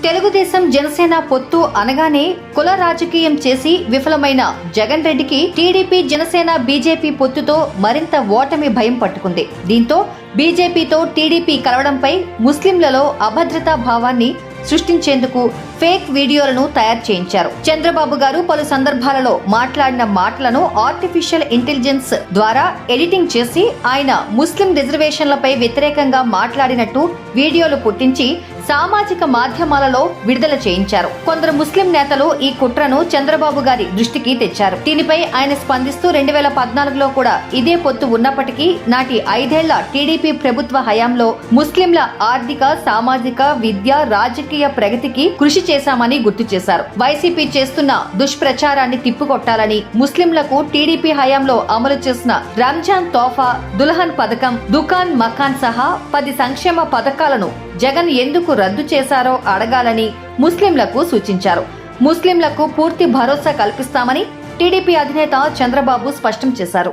తెలుగుదేశం జనసేన పొత్తు అనగానే కుల రాజకీయం చేసి విఫలమైన జగన్ రెడ్డికి టీడీపీ జనసేన బీజేపీ పొత్తుతో మరింత ఓటమి భయం పట్టుకుంది. దీంతో బీజేపీతో టీడీపీ కలవడంపై ముస్లింలలో అభద్రతా భావాన్ని సృష్టించేందుకు ఫేక్ వీడియోలను తయారు చేయించారు. చంద్రబాబు గారు పలు సందర్భాలలో మాట్లాడిన మాటలను ఆర్టిఫిషియల్ ఇంటెలిజెన్స్ ద్వారా ఎడిటింగ్ చేసి ఆయన ముస్లిం రిజర్వేషన్లపై వ్యతిరేకంగా మాట్లాడినట్టు వీడియోలు పుట్టించి సామాజిక మాధ్యమాలలో విడుదల చేయించారు. కొందరు ముస్లిం నేతలు ఈ కుట్రను చంద్రబాబు గారి దృష్టికి తెచ్చారు. దీనిపై ఆయన స్పందిస్తూ 2014లో కూడా ఇదే పొత్తు ఉన్నప్పటికీ నాటి 5 ఏళ్ల టీడీపీ ప్రభుత్వ హయాంలో ముస్లింల ఆర్థిక, సామాజిక, విద్య, రాజకీయ ప్రగతికి కృషి చేశామని గుర్తు చేశారు. వైసీపీ చేస్తున్న దుష్ప్రచారాన్ని తిప్పికొట్టాలని ముస్లింలకు టీడీపీ హయాంలో అమలు చేసిన రంజాన్ తోఫా, దుల్హన్ పథకం, దుకాన్ మకాన్ సహా 10 సంక్షేమ పథకాలను జగన్ ఎందుకు రద్దు చేశారో అడగాలని ముస్లింలకు సూచించారు. ముస్లింలకు పూర్తి భరోసా కల్పిస్తామని టీడీపీ అధినేత చంద్రబాబు స్పష్టం చేశారు.